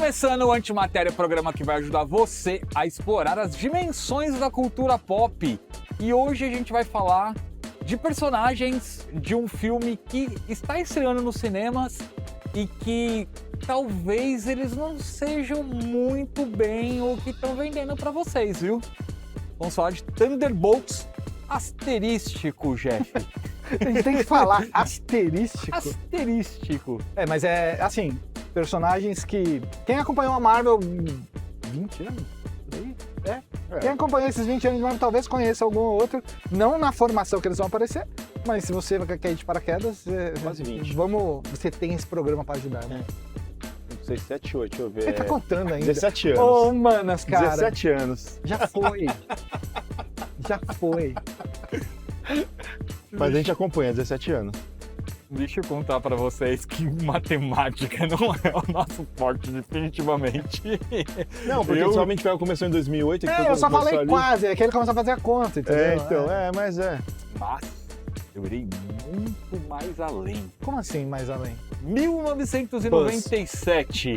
Começando o Antimatéria, programa que vai ajudar você a explorar as dimensões da cultura pop. E hoje a gente vai falar de personagens de um filme que está estreando nos cinemas e que talvez eles não sejam muito bem o que estão vendendo para vocês, viu? Vamos falar de Thunderbolts asterístico, Jeff. A gente tem que falar asterístico. Asterístico. Mas é assim, personagens que... Quem acompanhou a Marvel 20 anos? Por aí? Quem acompanhou esses 20 anos de Marvel talvez conheça algum ou outro. Não na formação que eles vão aparecer, mas se você quer ir de paraquedas... Quase 20. Você tem esse programa pra ajudar, né? 6, 7, 8, deixa eu ver. Ele tá contando ainda. 17 anos. Ô, manas, cara. 17 anos. Já foi. Já foi. Mas a gente acompanha 17 anos. Deixa eu contar pra vocês que matemática não é o nosso forte, definitivamente. Não, porque somente começou em 2008. Eu só falei quase, é que ele começou a fazer a conta, entendeu? Mas é. Mas eu irei muito mais além. Como assim, mais além? 1997.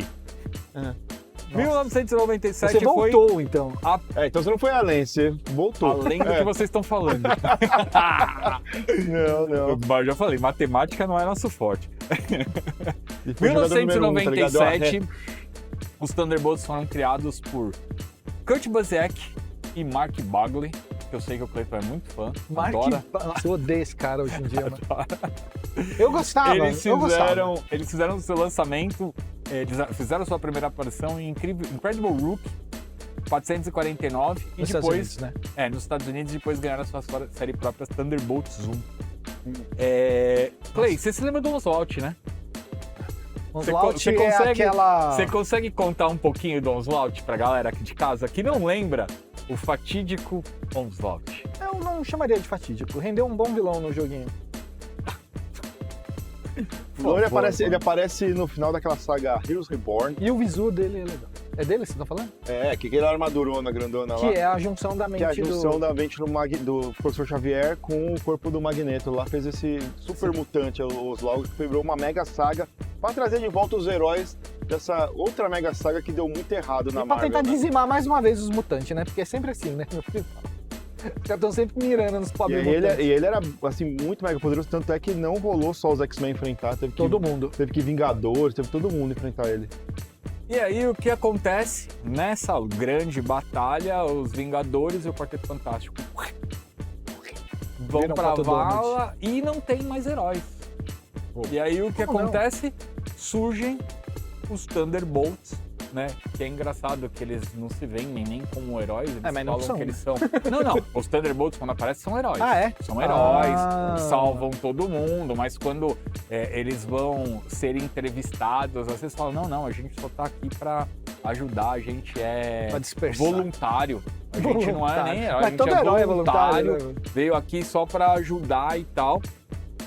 1997 você voltou, então. Então você não foi além, você voltou. Além do que vocês estão falando. Não. Eu já falei, matemática não é nosso forte. 1997, os Thunderbolts foram criados por Kurt Busiek e Mark Bagley, que eu sei que o Cleiton é muito fã. Adora. Nossa, eu odeio esse cara hoje em dia, mano. Eu gostava, Eles fizeram o seu lançamento, eles fizeram sua primeira aparição em Incredible Hulk 449 e depois, né? Nos Estados Unidos, e depois ganharam a sua série própria Thunderbolts 1. Clay, você se lembra do Onslaught, né? Onslaught aquela... Você consegue contar um pouquinho do Onslaught pra galera aqui de casa que não lembra o fatídico Onslaught? Eu não chamaria de fatídico, rendeu um bom vilão no joguinho. Ele aparece no final daquela saga Heroes Reborn. E o visu dele é legal. É dele que você tá falando? Que aquela armadurona grandona lá. Que é a junção da mente da mente do professor Xavier com o corpo do Magneto. Lá fez esse super mutante, o Oswald, que quebrou uma mega saga pra trazer de volta os heróis dessa outra mega saga que deu muito errado na Marvel. Pra tentar dizimar mais uma vez os mutantes, né? Porque é sempre assim, né? Os caras estão sempre mirando nos pobres mutantes. E ele era, assim, muito mega poderoso, tanto é que não rolou só os X-Men enfrentar, todo mundo. Teve que Vingadores, teve todo mundo enfrentar ele. E aí, o que acontece? Nessa grande batalha, os Vingadores e o Quarteto Fantástico vão pra vala e não tem mais heróis. E aí, o que acontece? Surgem os Thunderbolts, né? Que é engraçado que eles não se vendem nem como heróis, eles falam que eles são... Não, os Thunderbolts quando aparecem são heróis. São heróis, salvam todo mundo, mas quando eles vão ser entrevistados, às vezes falam, não, a gente só tá aqui pra ajudar, a gente é voluntário. A gente não é nem herói, a gente é voluntário, veio aqui só pra ajudar e tal.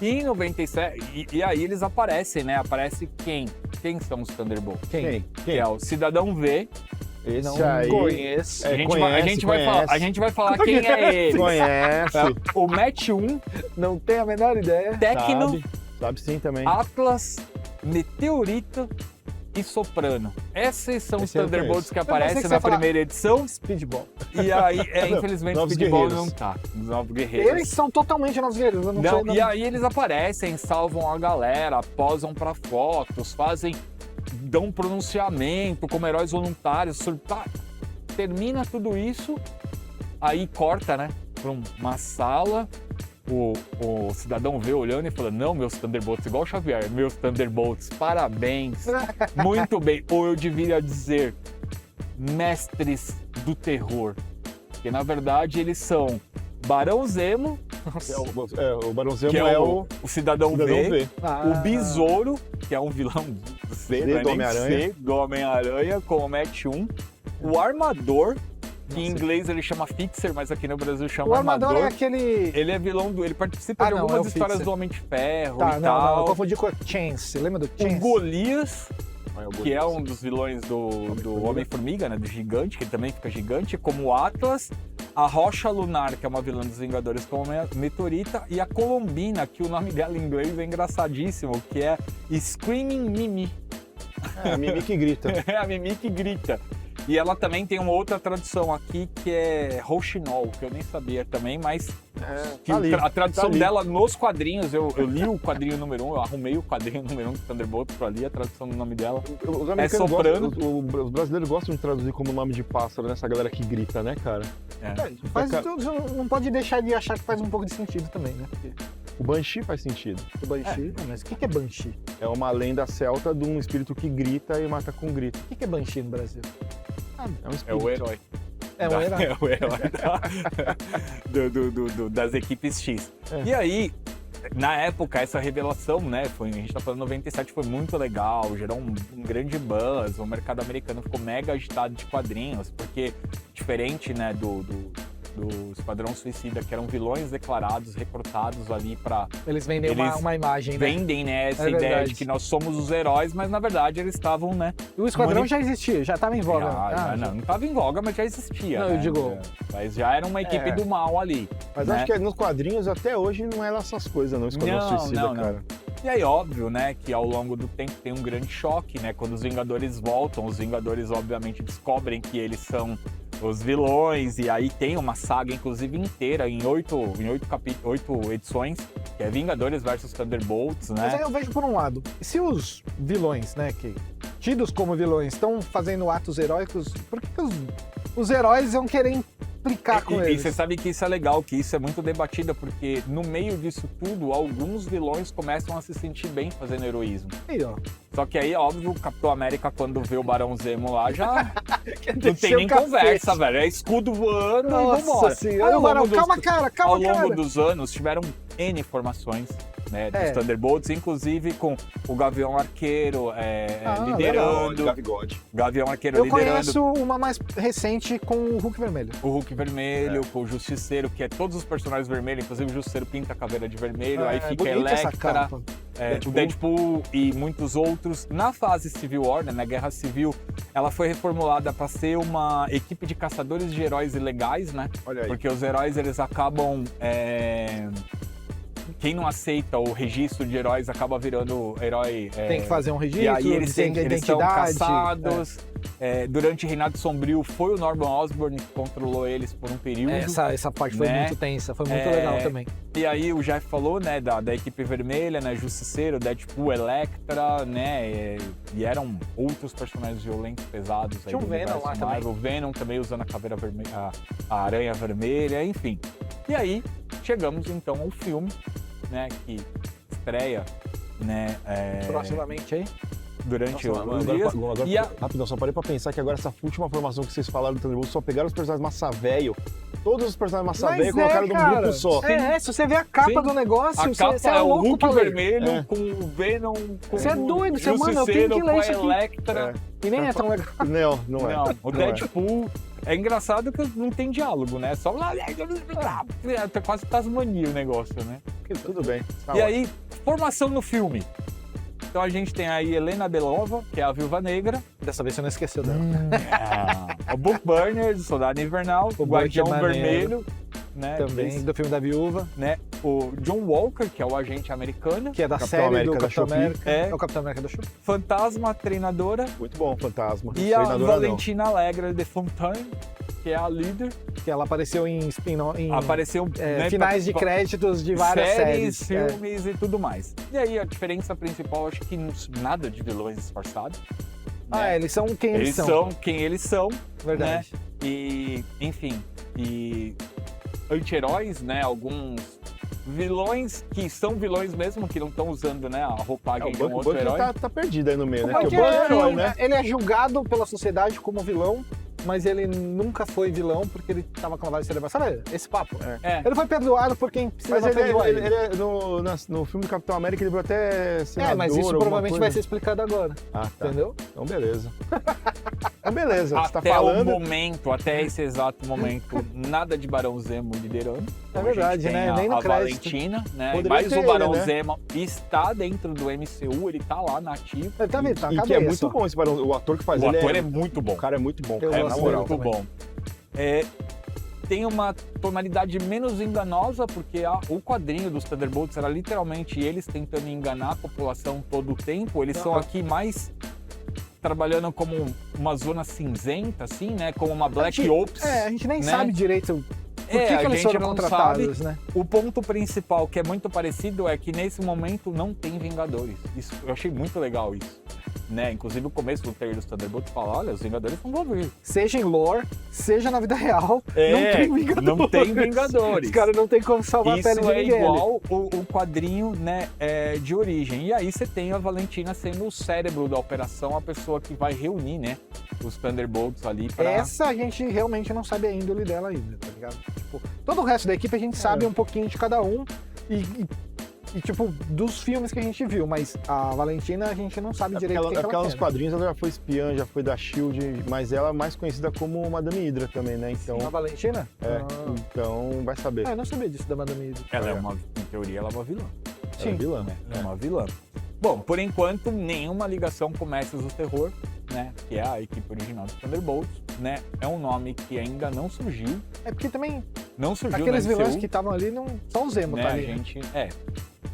E em 97, e aí eles aparecem, né? Aparece quem? Quem são os Thunderbolts? Quem? Que é o Cidadão V. Esse não aí. Conheço. A gente vai falar quem é ele. Conhece. O Match 1. Não tenho a menor ideia. Tecno. Sabe sim também. Atlas, Meteorito e Soprano. Esses são os Thunderbolts que aparecem na primeira edição. Speedball. E aí, infelizmente, o Speedball não tá. Os Novos Guerreiros. Eles são totalmente Novos Guerreiros. E aí eles aparecem, salvam a galera, posam pra fotos, dão pronunciamento como heróis voluntários. Termina tudo isso, aí corta, né, pra uma sala. O cidadão vê olhando e fala, não, meus Thunderbolts, igual o Xavier, meus Thunderbolts, parabéns, muito bem. Ou eu deveria dizer, mestres do terror. Porque, na verdade, eles são Barão Zemo, o Barão Zemo que é o Cidadão V. O Besouro, que é um vilão do Homem-Aranha, com o Match 1. O Armador, que em inglês ele chama Fixer, mas aqui no Brasil chama Armador. O Armador é aquele... Ele é vilão ele participa de algumas histórias do Homem de Ferro e tal. Não, eu confundi com o Chance, lembra do Chance? O Golias, que é um dos vilões do Homem-Formiga, né, do gigante, que ele também fica gigante, como o Atlas. A Rocha Lunar, que é uma vilã dos Vingadores, como a Meteorita. E a Colombina, que o nome dela em inglês é engraçadíssimo, que é Screaming Mimi. É, a Mimi que grita. É a Mimi que grita. E ela também tem uma outra tradução aqui que é Rochinol, que eu nem sabia também, mas que tá ali, a tradução tá ali. dela nos quadrinhos, eu li o quadrinho número 1, eu arrumei o quadrinho número 1 do Thunderbolts pra ler a tradução do nome dela. Os americanos soprano. os brasileiros gostam de traduzir como nome de pássaro, nessa galera que grita, né, cara? Não pode deixar de achar que faz um pouco de sentido também, né? Porque O Banshee faz sentido. o Banshee... Mas o que é Banshee? É uma lenda celta de um espírito que grita e mata com grito. O que é Banshee no Brasil? É um É espírito. o herói. É um herói. É o herói das equipes X. E aí, na época, essa revelação, né, a gente tá falando 97, foi muito legal, gerou um grande buzz, o mercado americano ficou mega agitado de quadrinhos, porque diferente, né, do Esquadrão Suicida, que eram vilões declarados, recrutados ali pra... Eles vendem Eles uma imagem, né? Vendem, né, essa É ideia verdade. de que nós somos os heróis, mas na verdade eles estavam, né... E o Esquadrão já existia, já estava em voga. Não estava em voga, mas já existia. Não, né? eu digo- Mas já era uma equipe do mal ali. Mas né? acho que nos quadrinhos até hoje não é essas coisas, não. Esquadrão Não, Suicida, não. cara. E aí, óbvio, né, que ao longo do tempo tem um grande choque, né? Quando os Vingadores voltam, os Vingadores obviamente descobrem que eles são os vilões, e aí tem uma saga, inclusive, inteira, em 8 edições, que é Vingadores versus Thunderbolts, Mas aí né? eu vejo por um lado, se os vilões, né, que tidos como vilões, estão fazendo atos heróicos, por que os heróis vão querer implicar com E eles? você sabe que isso é legal, que isso é muito debatido, porque no meio disso tudo, alguns vilões começam a se sentir bem fazendo heroísmo. Aí, ó. Só que aí, óbvio, o Capitão América, quando vê o Barão Zemo lá, já não descer tem nem o cacete. conversa, velho. É escudo voando e Nossa vambora. senhora, Ao Barão, longo dos- calma, cara, Ao calma, longo cara. dos anos, tiveram N formações, né, dos É. Thunderbolts, inclusive com o Gavião Arqueiro liderando. Gavigode. Gavião Arqueiro Eu liderando. conheço uma mais recente com o Hulk Vermelho. O Hulk vermelho, com o Justiceiro, que é todos os personagens vermelhos, inclusive o Justiceiro pinta a caveira de vermelho, aí fica bonita essa Electra, capa. o Deadpool e muitos outros. Na fase Civil War, né, na Guerra Civil, ela foi reformulada para ser uma equipe de caçadores de heróis ilegais, né? Olha aí. Porque os heróis, eles acabam... Quem não aceita o registro de heróis acaba virando herói... Tem que fazer um registro, E aí eles tem eles são identidade. caçados. Durante o Reinado Sombrio, foi o Norman Osborn que controlou eles por um período. Essa parte foi né? muito tensa, foi muito legal também. E aí o Jeff falou, né, da equipe vermelha, né, Justiceiro, Deadpool, Electra, né, e eram outros personagens violentos, pesados. Tinha aí o do Venom universo lá também. Marvel. O Venom também usando a caveira vermelha, a aranha vermelha, enfim. E aí chegamos então ao filme, né, que estreia, né, Proximamente aí. durante Nossa, os dias. E a- Rapidão, só parei pra pensar que agora essa última formação que vocês falaram do Thunderbolt só pegaram os personagens massa velho, todos os personagens massa velho e colocaram num grupo só. Se você vê a capa Sim. do negócio, A capa você é é o louco Hulk pra ler. vermelho com o Venom, com Você é doido, você, o mano, eu tenho Justiceiro, que ler com a isso aqui. Electra. E nem é tão legal. Não, não é. Não, o Não é. Deadpool é engraçado que não tem diálogo, né? Só até quase Tasmania o negócio, né? Tudo bem. Tá E ótimo. aí, formação no filme. Então a gente tem aí Helena Belova, que é a Viúva Negra, Dessa vez você não esqueceu dela. o Book Burner, do Soldado Invernal, o Buck Guardião é maneiro. Vermelho, né? Também, Esse, do filme da Viúva, né? O John Walker, que é o agente americano, que é da Capitão série América do da Capitão Shopee. América. É. É o Capitão América da Shopee. Fantasma, treinadora, Muito bom, Fantasma. e a Treinadora não. Valentina Allegra de Fontaine, que é a líder. Que ela apareceu em, Apareceu né, finais de créditos de várias séries. filmes e tudo mais. E aí a diferença principal, acho que nada de vilões disfarçados. Né? Eles são quem Eles são quem eles são, Verdade. né? E, enfim, e anti-heróis, né? Alguns vilões que são vilões mesmo, que não estão usando, né, a roupagem de um O outro Buck herói. tá perdido aí no meio, né? Porque Porque o Buck é herói, ele, né? ele é julgado pela sociedade como vilão, mas ele nunca foi vilão porque ele tava com lavagem cerebral. Sabe esse papo? É. Ele foi perdoado por quem precisava Mas perdoar ele. ele é no filme do Capitão América ele virou até senador, mas isso alguma provavelmente coisa. vai ser explicado agora, Ah, tá. entendeu? Então beleza. Então beleza, você tá Até falando... o momento, até esse exato momento, nada de Barão Zemo liderando. Então, a gente verdade, tem né? A, Nem no a crédito. Valentina, né? Poderia Mas ser o Barão ele, né? Zemo está dentro do MCU, ele tá lá na ativa. Ele tá vendo, tá E na que é cabeça, muito ó. bom esse barão. O ator que faz O ele ator é muito bom. O cara é muito bom, Eu cara, gosto na dele moral. Muito também. bom. Tem uma tonalidade menos enganosa, porque o quadrinho dos Thunderbolts era literalmente eles tentando enganar a população todo o tempo. Eles são aqui mais trabalhando como uma zona cinzenta, assim, né? Como uma Black Ops. A gente nem né? sabe direito por que a eles gente foram não contratados, sabe. né? O ponto principal, que é muito parecido, é que nesse momento não tem Vingadores. Isso, eu achei muito legal isso. Né? Inclusive o começo do trailer dos Thunderbolts fala, olha, os Vingadores não vão vir. Seja em lore, seja na vida real, não tem Vingadores. Não tem Vingadores. Os caras não tem como salvar Isso a pele de é ninguém. igual o quadrinho, né, de origem. E aí você tem a Valentina sendo o cérebro da operação, a pessoa que vai reunir, né, os Thunderbolts ali pra... Essa a gente realmente não sabe a índole dela ainda, tá ligado? Tipo, todo o resto da equipe a gente sabe um pouquinho de cada um e, tipo, dos filmes que a gente viu, mas a Valentina a gente não sabe direito o que porque ela nos quer. quadrinhos ela já foi espiã, já foi da SHIELD, mas ela é mais conhecida como Madame Hydra também, né? Então, A Valentina? então vai saber. Eu não sabia disso da Madame Hydra. Ela é uma, em teoria, ela é uma vilã. Ela é vilã. Ela é uma vilã. Bom, por enquanto, nenhuma ligação com Mestres do Terror, né, que é a equipe original do Thunderbolts, né, é um nome que ainda não surgiu. É porque também Não surgiu aqueles na MCU, vilões que estavam ali, não, só o Zemo né, tá a ali. gente...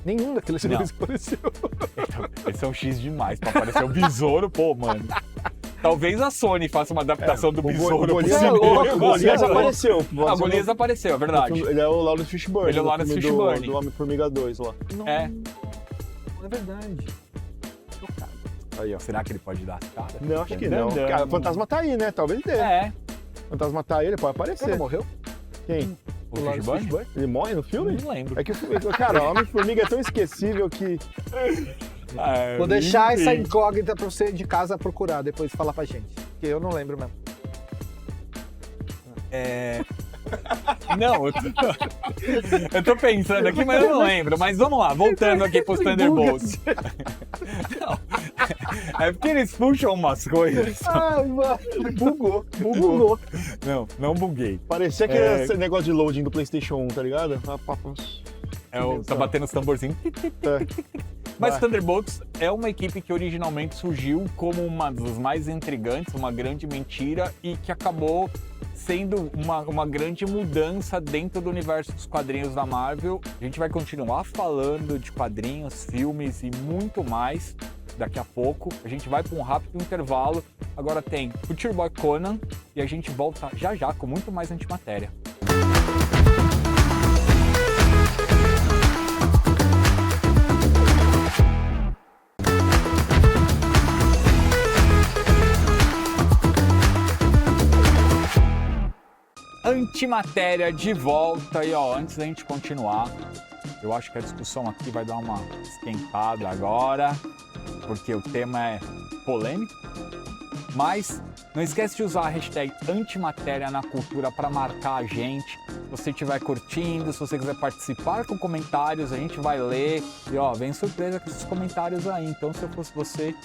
Nenhum daqueles vilões apareceu. Esse é um X demais pra aparecer o Besouro, pô, mano. Talvez a Sony faça uma adaptação do Besouro pro Golias cinema. o Golias apareceu. A Golias apareceu, é verdade. Ele é o Lawrence Fishburne. Ele é o Lawrence filme Fishburne. do Homem-Formiga 2 lá. Não, É. não é verdade. Chocado. Aí, ó. Será que ele pode dar as caras? Não, acho que não. Cara, o fantasma tá aí, né? Talvez dê. É. O fantasma tá aí, ele pode Ele aparecer. morreu? Quem? O Lawrence Fishburne? Ele morre no filme? Não lembro. É que, cara, o Homem-Formiga é tão esquecível que... Vou deixar essa incógnita pra você de casa procurar depois falar pra gente. Porque eu não lembro mesmo. Não, eu tô pensando aqui, mas eu não lembro. Mas vamos lá, voltando aqui pros Thunderbolts. Não, é porque eles puxam umas coisas. Ai, mano. Bugou. Não buguei. Parecia aquele esse negócio de loading do PlayStation 1, tá ligado? Tá batendo os tamborzinhos. Mas Thunderbolts é uma equipe que originalmente surgiu como uma das mais intrigantes, uma grande mentira e que acabou sendo uma grande mudança dentro do universo dos quadrinhos da Marvel. A gente vai continuar falando de quadrinhos, filmes e muito mais daqui a pouco. A gente vai para um rápido intervalo. Agora tem Future Boy Conan e a gente volta já já com muito mais Antimatéria. Antimatéria de volta e ó, antes da gente continuar, eu acho que a discussão aqui vai dar uma esquentada agora, porque o tema é polêmico, mas não esquece de usar a hashtag Antimatéria na cultura para marcar a gente. Se você estiver curtindo, se você quiser participar com comentários, a gente vai ler. E ó, vem surpresa com esses comentários aí. Então, se eu fosse você,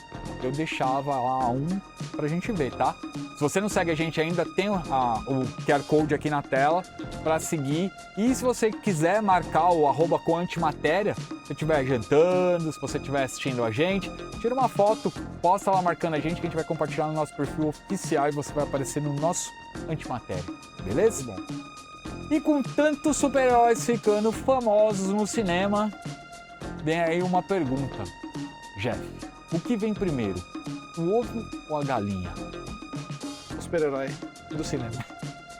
eu deixava lá um pra gente ver, tá? Se você não segue a gente ainda, tem o QR Code aqui na tela para seguir. E se você quiser marcar o @coantimatéria, se você estiver jantando, se você estiver assistindo a gente, tira uma foto, posta lá marcando a gente que a gente vai compartilhar no nosso perfil oficial e você vai aparecer no nosso Antimatéria, beleza? Bom. E com tantos super-heróis ficando famosos no cinema, vem aí uma pergunta. Jeff, o que vem primeiro? O ovo ou a galinha? O super-herói do cinema.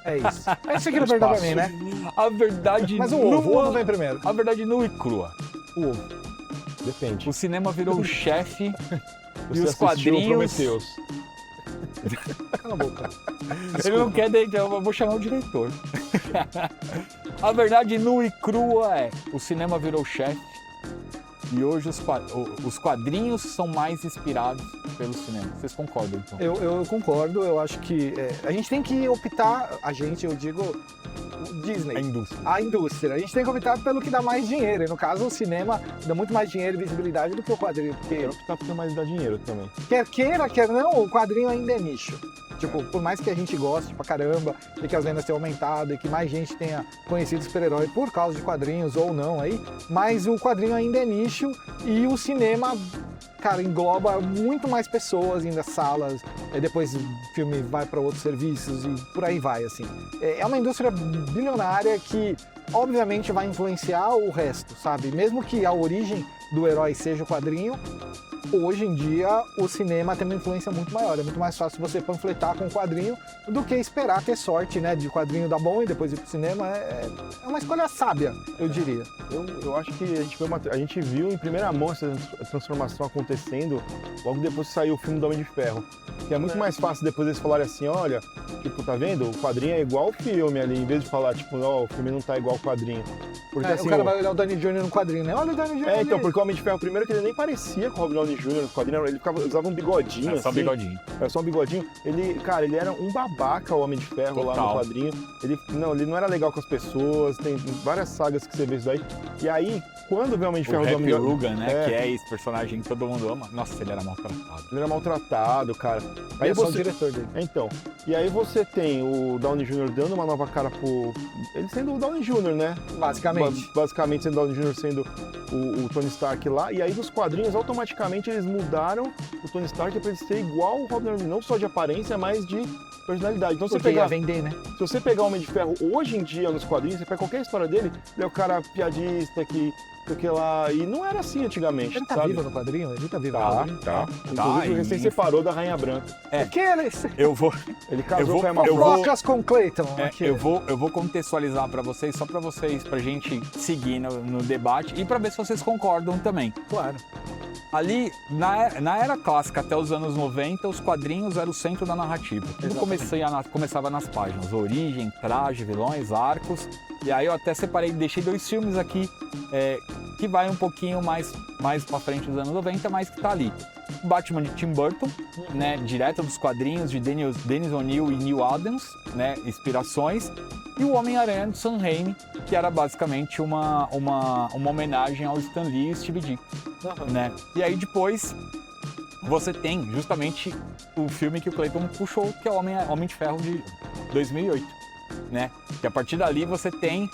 É isso. É isso que ele perguntou pra mim, né? A verdade Mas o ovo vem primeiro. A verdade nua e crua. O ovo. Depende. O cinema virou o chefe e Você os assistiu quadrinhos... Prometheus. Cala a boca. Ele não quer deitar, eu vou chamar o diretor. A verdade nua e crua é: o cinema virou chefe e hoje os quadrinhos são mais inspirados pelo cinema. Vocês concordam, então? Eu concordo, eu acho que a gente tem que optar, eu digo o Disney. A indústria. A indústria. A gente tem que optar pelo que dá mais dinheiro. E no caso, o cinema dá muito mais dinheiro e visibilidade do que o quadrinho. Porque Eu optar por mais dar dinheiro também. quer queira, quer não, o quadrinho ainda é nicho. Tipo, por mais que a gente goste pra caramba e que as vendas tenham aumentado e que mais gente tenha conhecido super-herói por causa de quadrinhos ou não aí, mas o quadrinho ainda é nicho e o cinema, cara, engloba muito mais pessoas ainda, salas, depois o filme vai para outros serviços e por aí vai, assim. É uma indústria bilionária que, obviamente, vai influenciar o resto, sabe? Mesmo que a origem do herói seja o quadrinho, hoje em dia o cinema tem uma influência muito maior. É muito mais fácil você panfletar com um quadrinho do que esperar ter sorte, né? De quadrinho dar bom e depois ir pro cinema. É uma escolha sábia, eu diria. Eu acho que a gente viu em primeira mão essa transformação acontecendo logo depois que saiu o filme do Homem de Ferro. Que é muito mais fácil depois eles falarem assim, olha, tipo, tá vendo? O quadrinho é igual ao filme ali, em vez de falar, tipo, não, o filme não tá igual ao quadrinho. Porque assim, o cara vai olhar o Downey Jr. no quadrinho, né? Olha o Downey Jr. então, porque o Homem de Ferro, primeiro que ele nem parecia com o Robert Downey Jr. no quadrinho, ele usava um bigodinho, É só assim. bigodinho. Era só um bigodinho. Ele era um babaca, o Homem de Ferro, lá no quadrinho. Ele não era legal com as pessoas, tem várias sagas que você vê isso daí. E aí, quando vem o Homem de Ferro... O Happy Hogan, né, que é esse personagem que todo mundo ama. Nossa, ele era maltratado. Ele era maltratado, cara. Aí só o diretor dele. Então, e aí você tem o Downey Jr. dando uma nova cara pro... Ele sendo o Downey Jr., né? Basicamente. Basicamente sendo o Downey Jr. sendo o Tony Stark lá. E aí nos quadrinhos, automaticamente, eles mudaram o Tony Stark pra ele ser igual o Robert Downey, não só de aparência, mas de personalidade. Então, Porque ia vender, né? Se você pegar o Homem de Ferro hoje em dia nos quadrinhos, você pega qualquer história dele, ele é o cara piadista que lá. E não era assim antigamente. Ele tá sabe? vivo no quadrinho? Ele tá vivo no Tá. quadrinho? Inclusive, ele recém separou da Rainha Branca. O que ele... Eu vou... Ele casou com a Emma eu Frost. vou- Focas com Clayton. aqui. Eu vou contextualizar pra vocês, só pra gente seguir no debate e pra ver se vocês concordam também. Claro. Ali, na era clássica, até os anos 90, os quadrinhos eram o centro da narrativa. Tudo começava nas páginas. Origem, traje, vilões, arcos. E aí eu até separei, deixei 2 filmes aqui, que vai um pouquinho mais pra frente dos anos 90, mas que tá ali. Batman de Tim Burton, né, direto dos quadrinhos de Dennis O'Neil e Neil Adams, né, inspirações. E o Homem-Aranha de Sam Raimi, que era basicamente uma homenagem ao Stan Lee e Steve Ditko, né? E aí depois você tem justamente o filme que o Clayton puxou, que é o Homem de Ferro de 2008, né? Que a partir dali você tem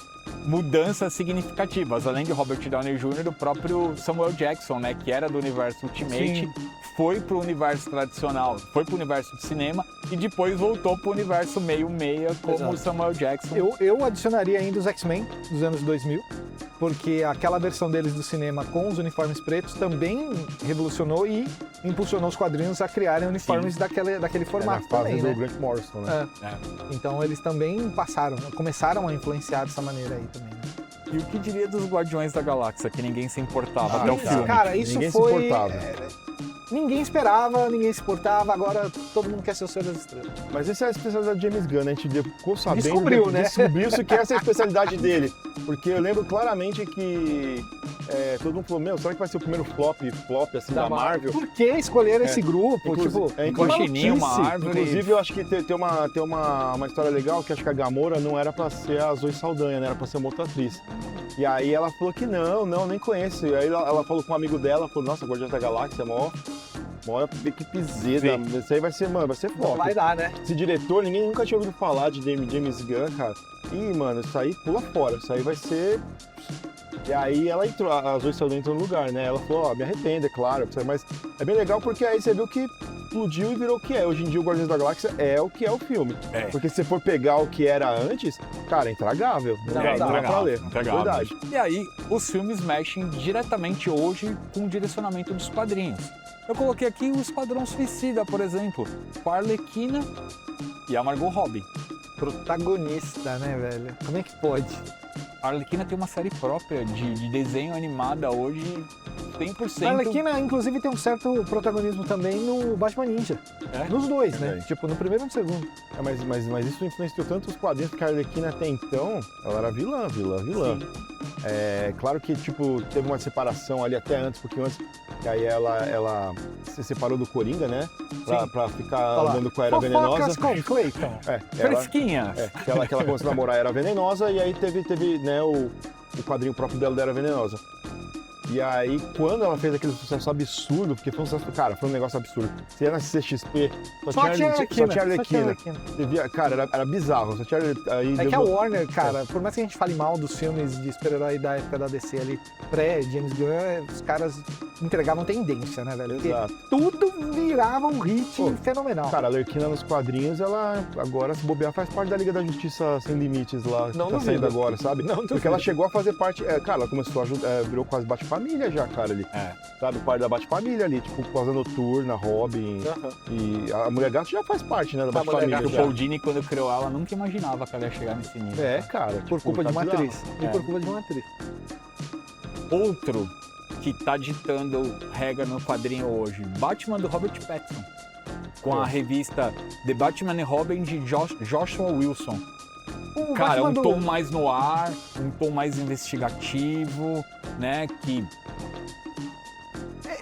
mudanças significativas, além de Robert Downey Jr., do próprio Samuel Jackson, né? Que era do universo Ultimate, foi pro universo tradicional, foi pro universo de cinema e depois voltou pro universo meio-meia como o Samuel Jackson. Eu adicionaria ainda os X-Men dos anos 2000, porque aquela versão deles do cinema com os uniformes pretos também revolucionou e impulsionou os quadrinhos a criarem uniformes daquele formato na fase também, do né? Grant Morrison, né? Então eles também começaram a influenciar dessa maneira aí também, né? E o que diria dos Guardiões da Galáxia, que ninguém se importava até o cara. filme? Cara, isso Ninguém se foi... importava. Ninguém esperava, ninguém se importava, agora todo mundo quer ser o Senhor das Estrelas. Mas essa é a especialidade de James Gunn, né? A gente ficou sabendo, Descobriu, né? Descobriu-se que essa é a especialidade dele. Porque eu lembro claramente que todo mundo falou, meu, será que vai ser o primeiro flop assim, da Marvel? Por que escolheram esse grupo? Inclusive, Que Guaxinim, uma maluquice. árvore. Inclusive, eu acho que tem uma história legal, que acho que a Gamora não era pra ser a Zoe Saldanha, né? Era pra ser uma outra atriz. E aí ela falou que não, nem conheço. E aí ela falou com um amigo dela, falou, nossa, Guardiões da Galáxia, maior equipezeda. Isso aí vai ser Não flop. vai dar, né? Esse diretor, ninguém nunca tinha ouvido falar de James Gunn, cara. Ih, mano, isso aí pula fora. Isso aí vai ser... E aí ela entrou, a Zoe Saldanha entrou no lugar, né? Ela falou, me arrependo, é claro. Mas é bem legal porque aí você viu que explodiu e virou o que é. Hoje em dia o Guardiões da Galáxia é o que é o filme. Porque se você for pegar o que era antes, cara, é intragável. Não dá pra ler. Verdade. E aí, os filmes mexem diretamente hoje com o direcionamento dos quadrinhos. Eu coloquei aqui o Esquadrão Suicida, por exemplo, com a Arlequina e a Margot Robbie. Protagonista, né, velho? Como é que pode? A Arlequina tem uma série própria de desenho animada hoje, 100%. A Arlequina, inclusive, tem um certo protagonismo também no Batman Ninja. Nos dois, né? Tipo, no primeiro e no segundo. Mas isso influenciou tanto os quadrinhos, porque a Arlequina até então, ela era vilã. Sim. É claro que, tipo, teve uma separação ali até antes, porque antes, e aí ela se separou do Coringa, né? Pra ficar andando com a Era Venenosa. Com Clayton. Fresquinha. Que ela começou a namorar a Era Venenosa, e aí teve né, o quadrinho próprio dela da Era Venenosa. E aí, quando ela fez aquele sucesso absurdo, porque foi um sucesso, cara, foi um negócio absurdo. Você ia na CXP, só tinha Arlequina. Você via, cara, era bizarro. Só tinha, aí que a Warner, cara, por mais que a gente fale mal dos filmes de super-herói da época da DC ali, pré-James Gunn, os caras entregavam tendência, né, velho? Exato. Tudo virava um hit fenomenal. Cara, a Arlequina nos quadrinhos, ela agora, se bobear, faz parte da Liga da Justiça Sem Limites lá, que tá saindo agora, sabe? Não, porque ela chegou a fazer parte, cara, ela começou a ajudar, virou quase bate-panela família já, cara, ali. Sabe, o pai da Bate-Família ali, tipo, Cosa Noturna, Robin. E a Mulher Gato já faz parte, né, da Bate-Família. O Paul Dini, quando criou ela, nunca imaginava que ela ia chegar nesse nível. Cara. Por culpa de uma atriz. E por culpa de uma atriz. Outro que tá ditando regra no quadrinho hoje, Batman do Robert Pattinson. Com a revista The Batman and Robin de Joshua Wilson. Cara, um tom mais no ar, um tom mais investigativo, né, que...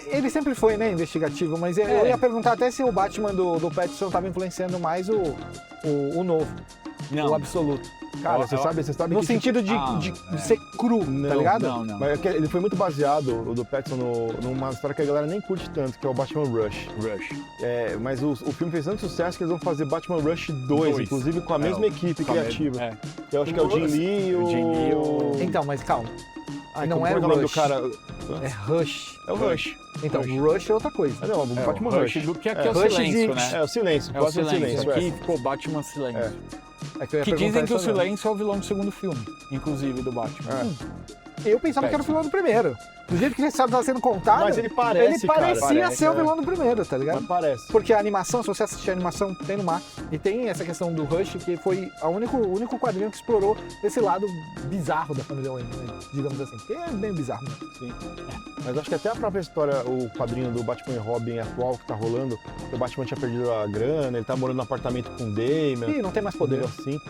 Ele sempre foi, né, investigativo, mas eu ia perguntar até se o Batman do Pattinson estava influenciando mais o novo, o absoluto. Cara, você sabe no sentido de ser cru, tá ligado? Não. Mas ele foi muito baseado, o do Pattinson, numa história que a galera nem curte tanto, que é o Batman Rush. Mas o filme fez tanto sucesso que eles vão fazer Batman Rush 2, inclusive com a mesma equipe criativa. Eu acho que é o Jim Lee e o... Então, mas calma. Não é o nome do cara. É Rush. É o Rush. Então, Rush é outra coisa. Não, o Batman Rush. Do que aqui é o Silêncio, né? É o Silêncio. É o Silêncio. Aqui ficou Batman Silêncio. Que dizem que o Silêncio é o vilão do segundo filme, inclusive, do Batman. Eu pensava que era o vilão do primeiro. Do jeito que a história estava sendo contada, mas ele parecia ser o vilão do primeiro, tá ligado? Mas parece. Porque a animação, se você assistir a animação, tem no Max. E tem essa questão do Rush, que foi o único quadrinho que explorou esse lado bizarro da família Wayne, né? Digamos assim. Que é bem bizarro, né? Sim. Mas acho que até a própria história, o quadrinho do Batman e Robin atual que tá rolando, o Batman tinha perdido a grana, ele tá morando num apartamento com o Damian. E não tem mais poder. Assim.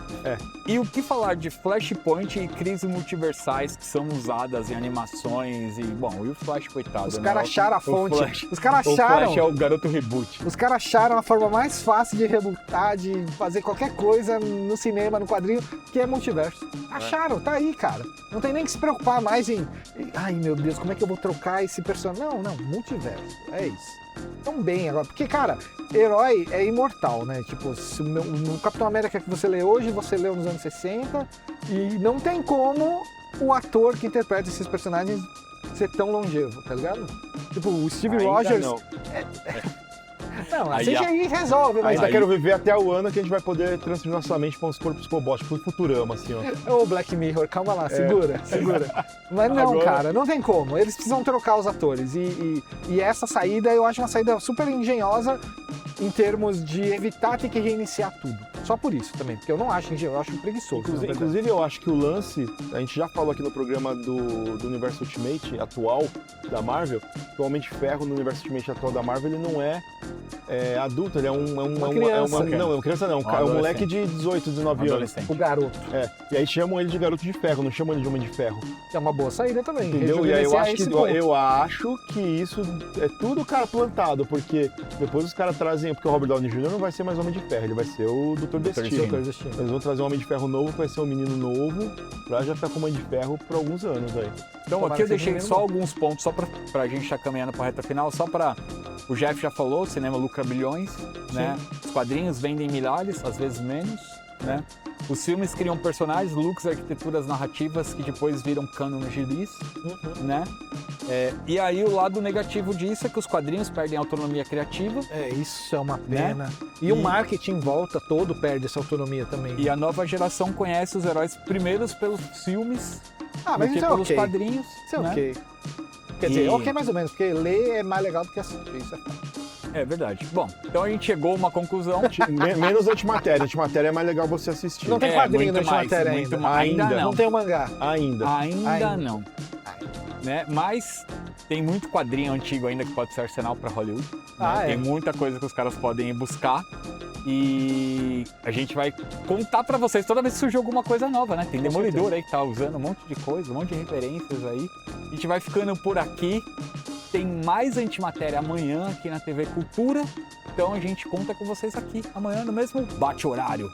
E o que falar de Flashpoint e crises multiversais que são usadas em animações e, bom, e o Flash, coitado, Os caras acharam a fonte. Os caras acharam... O Flash é o garoto reboot. Os caras acharam a forma mais fácil de rebootar, de fazer qualquer coisa no cinema, no quadrinho, que é multiverso. Acharam, tá aí, cara. Não tem nem que se preocupar mais em... Ai, meu Deus, como é que eu vou trocar esse personagem? Não, multiverso. É isso. Tão bem agora. Porque, cara, herói é imortal, né? Tipo, no Capitão América que você lê hoje, você leu nos anos 60, e não tem como o ator que interpreta esses personagens ser tão longevo, tá ligado? Tipo, o Steve Rogers... Não, a CGI resolve, mas... Ainda quero viver até o ano que a gente vai poder transferir nossa mente para os corpos robóticos, pro Futurama, assim, ó. Ô, Black Mirror, calma lá, segura. Mas não, agora... cara, não tem como. Eles precisam trocar os atores. E essa saída, eu acho uma saída super engenhosa em termos de evitar ter que reiniciar tudo. Só por isso também, porque eu não acho engenhoso, eu acho preguiçoso. Inclusive, eu acho que o lance, a gente já falou aqui no programa do Universo Ultimate atual da Marvel, que o Homem de Ferro no Universo Ultimate atual da Marvel, ele não é adulto, ele é uma criança. Não, criança não, é um moleque de 18, 19 anos. O garoto. E aí chamam ele de Garoto de Ferro, não chamam ele de Homem de Ferro. É uma boa saída também. Entendeu? E aí eu acho que isso é tudo, cara, plantado, porque depois os caras trazem, porque o Robert Downey Jr. não vai ser mais Homem de Ferro, ele vai ser o Dr. Destino. Eles vão trazer um Homem de Ferro novo, que vai ser um menino novo, pra já ficar com o Homem de Ferro por alguns anos aí. Então aqui eu deixei só alguns pontos, só pra gente estar caminhando pra reta final, só pra... O Jeff já falou, o cinema lucra bilhões, né? Os quadrinhos vendem milhares, às vezes menos, né? Os filmes criam personagens, looks, arquiteturas narrativas que depois viram cânon gibis, né? E aí o lado negativo disso é que os quadrinhos perdem autonomia criativa. Isso é uma pena. Né? E o marketing em volta todo perde essa autonomia também. E a nova geração conhece os heróis primeiros pelos filmes do que pelos quadrinhos. Isso é ok. Quer dizer, ok mais ou menos, porque ler é mais legal do que assistir, isso é fato. É verdade. Bom, então a gente chegou a uma conclusão. Menos Antimatéria. Antimatéria é mais legal você assistir. Não tem quadrinho da Antimatéria ainda. Não. Não tem o mangá. Ainda não. Né? Mas tem muito quadrinho antigo ainda que pode ser arsenal para Hollywood. Né? Tem muita coisa que os caras podem ir buscar. E a gente vai contar pra vocês toda vez que surgir alguma coisa nova, né? Tem Demolidor aí que tá usando um monte de coisa, um monte de referências aí. A gente vai ficando por aqui. Tem mais Antimatéria amanhã aqui na TV Cultura. Então a gente conta com vocês aqui amanhã no mesmo bate-horário.